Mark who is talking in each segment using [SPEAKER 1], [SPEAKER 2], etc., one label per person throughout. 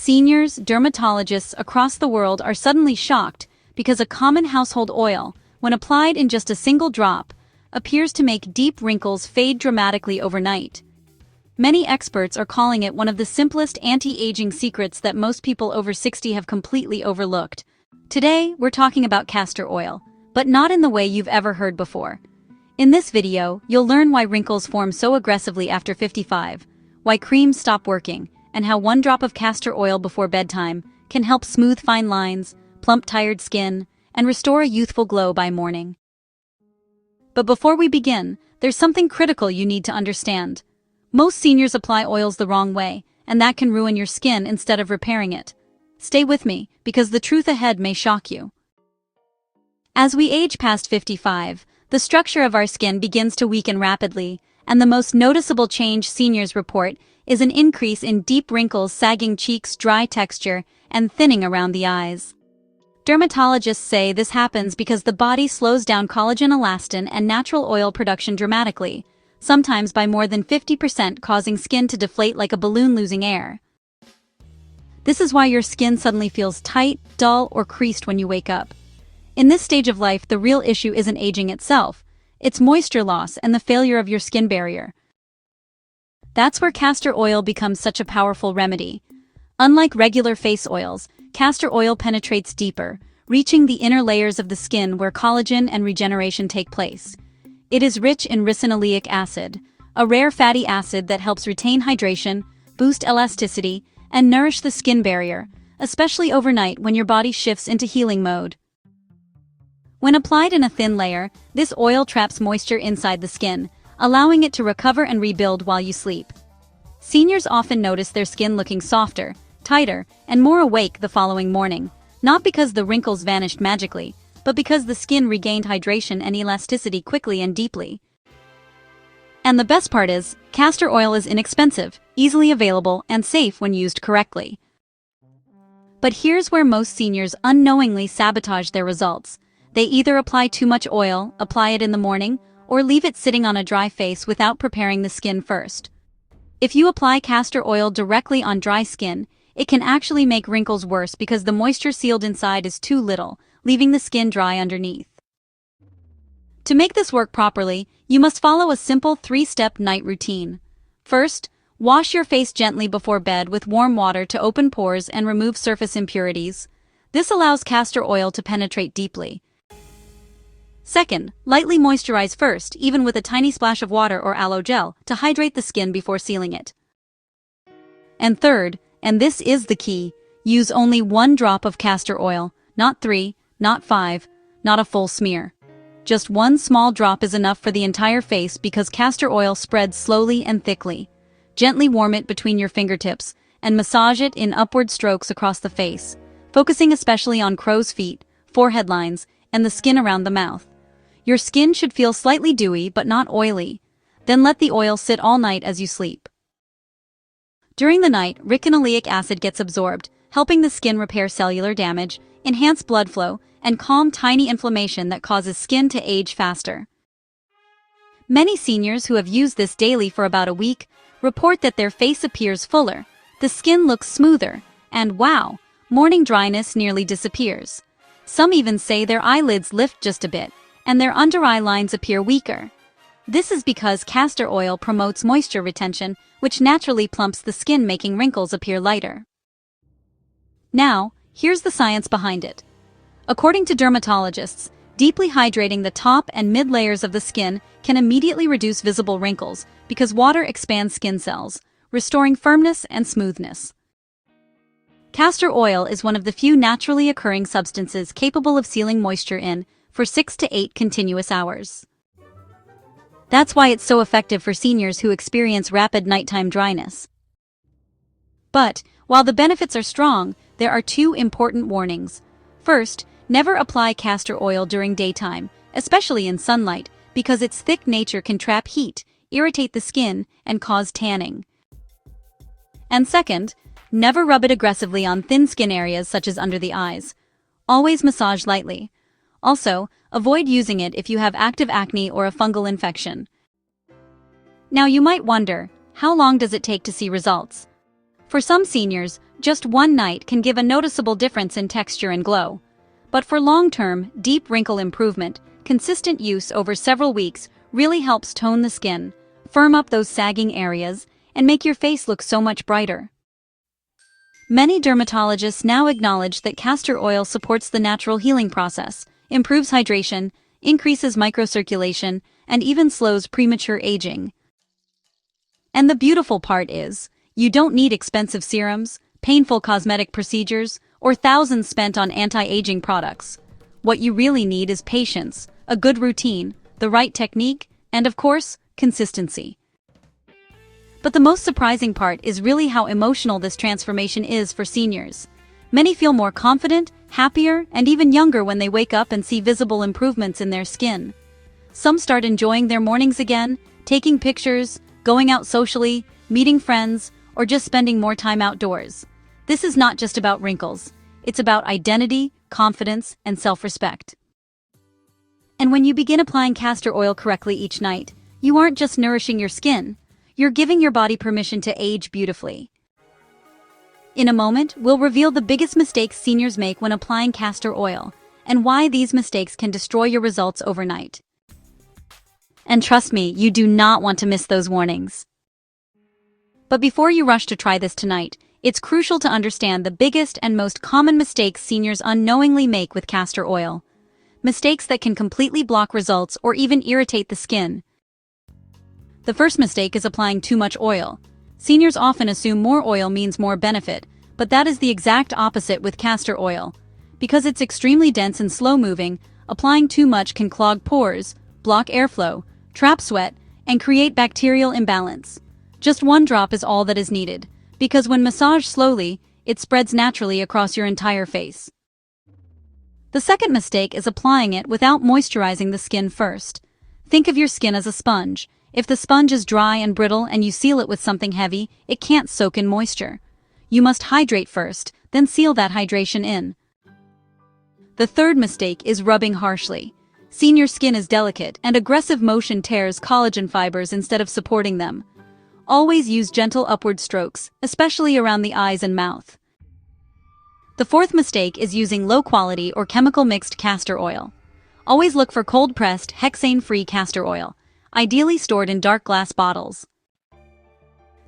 [SPEAKER 1] Seniors, dermatologists across the world are suddenly shocked because a common household oil, when applied in just a single drop, appears to make deep wrinkles fade dramatically overnight. Many experts are calling it one of the simplest anti-aging secrets that most people over 60 have completely overlooked. Today, we're talking about castor oil, but not in the way you've ever heard before. In this video, you'll learn why wrinkles form so aggressively after 55, why creams stop working, and how one drop of castor oil before bedtime can help smooth fine lines, plump tired skin, and restore a youthful glow by morning. But before we begin, there's something critical you need to understand. Most seniors apply oils the wrong way, and that can ruin your skin instead of repairing it. Stay with me, because the truth ahead may shock you. As we age past 55, the structure of our skin begins to weaken rapidly, and the most noticeable change seniors report is an increase in deep wrinkles, sagging cheeks, dry texture, and thinning around the eyes. Dermatologists say this happens because the body slows down collagen, elastin, and natural oil production dramatically, sometimes by more than 50%, causing skin to deflate like a balloon losing air. This is why your skin suddenly feels tight, dull, or creased when you wake up. In this stage of life, the real issue isn't aging itself, it's moisture loss and the failure of your skin barrier. That's where castor oil becomes such a powerful remedy. Unlike regular face oils, castor oil penetrates deeper, reaching the inner layers of the skin where collagen and regeneration take place. It is rich in ricinoleic acid, a rare fatty acid that helps retain hydration, boost elasticity, and nourish the skin barrier, especially overnight when your body shifts into healing mode. When applied in a thin layer, this oil traps moisture inside the skin, allowing it to recover and rebuild while you sleep. Seniors often notice their skin looking softer, tighter, and more awake the following morning, not because the wrinkles vanished magically, but because the skin regained hydration and elasticity quickly and deeply. And the best part is, castor oil is inexpensive, easily available, and safe when used correctly. But here's where most seniors unknowingly sabotage their results. They either apply too much oil, apply it in the morning, or leave it sitting on a dry face without preparing the skin first. If you apply castor oil directly on dry skin, it can actually make wrinkles worse because the moisture sealed inside is too little, leaving the skin dry underneath. To make this work properly, you must follow a simple 3-step night routine. First, wash your face gently before bed with warm water to open pores and remove surface impurities. This allows castor oil to penetrate deeply. Second, lightly moisturize first, even with a tiny splash of water or aloe gel, to hydrate the skin before sealing it. And third, and this is the key, use only 1 drop of castor oil, not 3, not 5, not a full smear. Just 1 small drop is enough for the entire face because castor oil spreads slowly and thickly. Gently warm it between your fingertips and massage it in upward strokes across the face, focusing especially on crow's feet, forehead lines, and the skin around the mouth. Your skin should feel slightly dewy but not oily. Then let the oil sit all night as you sleep. During the night, ricinoleic acid gets absorbed, helping the skin repair cellular damage, enhance blood flow, and calm tiny inflammation that causes skin to age faster. Many seniors who have used this daily for about a week report that their face appears fuller, the skin looks smoother, and wow, morning dryness nearly disappears. Some even say their eyelids lift just a bit, and their under-eye lines appear weaker. This is because castor oil promotes moisture retention, which naturally plumps the skin, making wrinkles appear lighter. Now, here's the science behind it. According to dermatologists, deeply hydrating the top and mid layers of the skin can immediately reduce visible wrinkles because water expands skin cells, restoring firmness and smoothness. Castor oil is one of the few naturally occurring substances capable of sealing moisture in for 6 to 8 continuous hours. That's why it's so effective for seniors who experience rapid nighttime dryness. But, while the benefits are strong, there are 2 important warnings. First, never apply castor oil during daytime, especially in sunlight, because its thick nature can trap heat, irritate the skin, and cause tanning. And second, never rub it aggressively on thin skin areas such as under the eyes. Always massage lightly. Also, avoid using it if you have active acne or a fungal infection. Now you might wonder, how long does it take to see results? For some seniors, Just one night can give a noticeable difference in texture and glow. But for long-term, deep wrinkle improvement, consistent use over several weeks really helps tone the skin, firm up those sagging areas, and make your face look so much brighter. Many dermatologists now acknowledge that castor oil supports the natural healing process, improves hydration, increases microcirculation, and even slows premature aging. And the beautiful part is, you don't need expensive serums, painful cosmetic procedures, or thousands spent on anti-aging products. What you really need is patience, a good routine, the right technique, and of course, consistency. But the most surprising part is really how emotional this transformation is for seniors. Many feel more confident, happier, and even younger when they wake up and see visible improvements in their skin. Some start enjoying their mornings again, taking pictures, going out socially, meeting friends, or just spending more time outdoors. This is not just about wrinkles. It's about identity, confidence, and self-respect. And when you begin applying castor oil correctly each night, you aren't just nourishing your skin, you're giving your body permission to age beautifully. In a moment, we'll reveal the biggest mistakes seniors make when applying castor oil, and why these mistakes can destroy your results overnight. And trust me, you do not want to miss those warnings. But before you rush to try this tonight, it's crucial to understand the biggest and most common mistakes seniors unknowingly make with castor oil. Mistakes that can completely block results or even irritate the skin. The first mistake is applying too much oil. Seniors often assume more oil means more benefit, but that is the exact opposite with castor oil. Because it's extremely dense and slow-moving, applying too much can clog pores, block airflow, trap sweat, and create bacterial imbalance. Just one drop is all that is needed, because when massaged slowly, it spreads naturally across your entire face. The second mistake is applying it without moisturizing the skin first. Think of your skin as a sponge. If the sponge is dry and brittle and you seal it with something heavy, it can't soak in moisture. You must hydrate first, then seal that hydration in. The third mistake is rubbing harshly. Senior skin is delicate, and aggressive motion tears collagen fibers instead of supporting them. Always use gentle upward strokes, especially around the eyes and mouth. The fourth mistake is using low-quality or chemical-mixed castor oil. Always look for cold-pressed, hexane-free castor oil, ideally stored in dark glass bottles.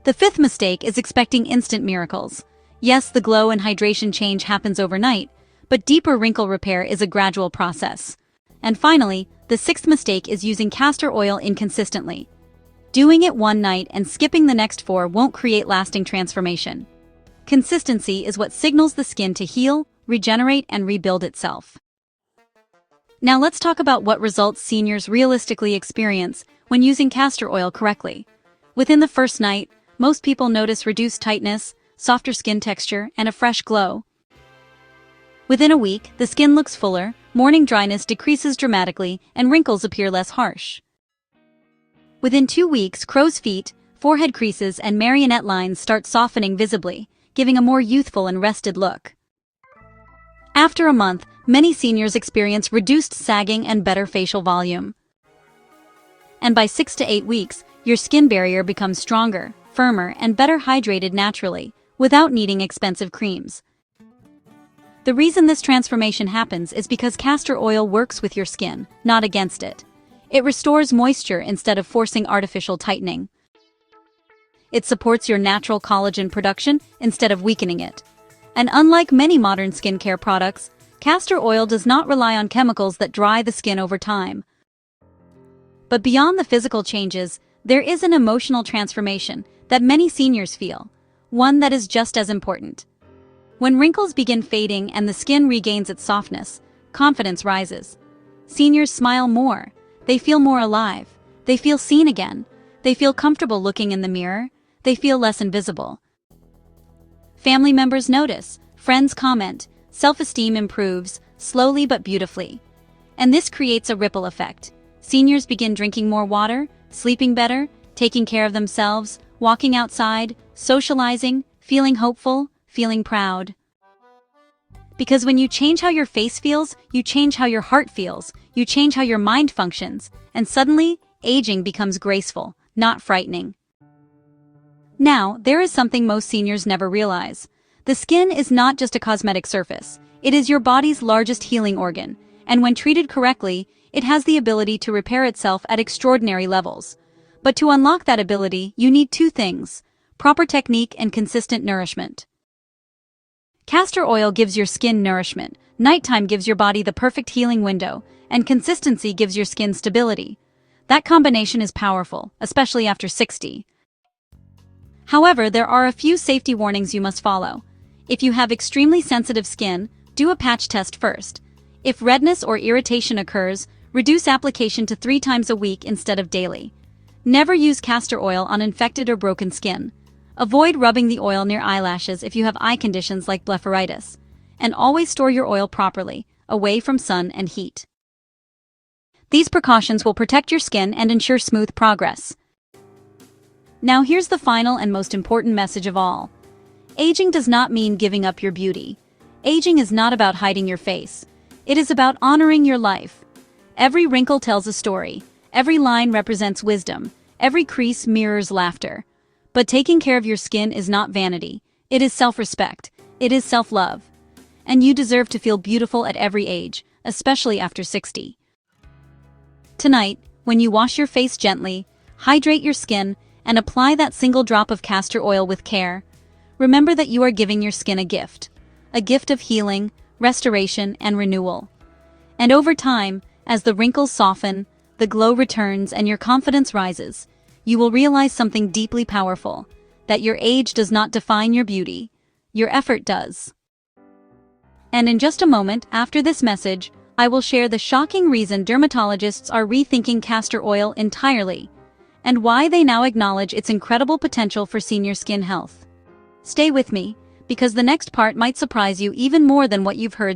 [SPEAKER 1] The fifth mistake is expecting instant miracles. Yes, the glow and hydration change happens overnight, but deeper wrinkle repair is a gradual process. And finally, the sixth mistake is using castor oil inconsistently. Doing it one night and skipping the next 4 won't create lasting transformation. Consistency is what signals the skin to heal, regenerate, and rebuild itself. Now let's talk about what results seniors realistically experience when using castor oil correctly. Within the first night, most people notice reduced tightness, softer skin texture, and a fresh glow. Within a week, the skin looks fuller, morning dryness decreases dramatically, and wrinkles appear less harsh. Within 2 weeks, crow's feet, forehead creases, and marionette lines start softening visibly, giving a more youthful and rested look. After a month, many seniors experience reduced sagging and better facial volume. And by 6 to 8 weeks, your skin barrier becomes stronger, firmer, and better hydrated naturally, without needing expensive creams. The reason this transformation happens is because castor oil works with your skin, not against it. It restores moisture instead of forcing artificial tightening. It supports your natural collagen production instead of weakening it. And unlike many modern skincare products, castor oil does not rely on chemicals that dry the skin over time. But beyond the physical changes, there is an emotional transformation that many seniors feel, one that is just as important. When wrinkles begin fading and the skin regains its softness, confidence rises. Seniors smile more. They feel more alive. They feel seen again. They feel comfortable looking in the mirror. They feel less invisible. Family members notice. Friends comment. Self-esteem improves, slowly but beautifully. And this creates a ripple effect. Seniors begin drinking more water, sleeping better, taking care of themselves, walking outside, socializing, feeling hopeful, feeling proud. Because when you change how your face feels, you change how your heart feels, you change how your mind functions, and suddenly, aging becomes graceful, not frightening. Now, there is something most seniors never realize. The skin is not just a cosmetic surface, it is your body's largest healing organ, and when treated correctly, it has the ability to repair itself at extraordinary levels. But to unlock that ability, you need two things: proper technique and consistent nourishment. Castor oil gives your skin nourishment, nighttime gives your body the perfect healing window, and consistency gives your skin stability. That combination is powerful, especially after 60. However, there are a few safety warnings you must follow. If you have extremely sensitive skin, do a patch test first. If redness or irritation occurs, reduce application to 3 times a week instead of daily. Never use castor oil on infected or broken skin. Avoid rubbing the oil near eyelashes if you have eye conditions like blepharitis. And always store your oil properly, away from sun and heat. These precautions will protect your skin and ensure smooth progress. Now here's the final and most important message of all. Aging does not mean giving up your beauty. Aging is not about hiding your face. It is about honoring your life. Every wrinkle tells a story. Every line represents wisdom. Every crease mirrors laughter. But taking care of your skin is not vanity. It is self-respect. It is self-love. And you deserve to feel beautiful at every age, especially after 60. Tonight, when you wash your face gently, hydrate your skin, and apply that single drop of castor oil with care, remember that you are giving your skin a gift of healing, restoration, and renewal. And over time, as the wrinkles soften, the glow returns, and your confidence rises, you will realize something deeply powerful: that your age does not define your beauty, your effort does. And in just a moment after this message, I will share the shocking reason dermatologists are rethinking castor oil entirely, and why they now acknowledge its incredible potential for senior skin health. Stay with me, because the next part might surprise you even more than what you've heard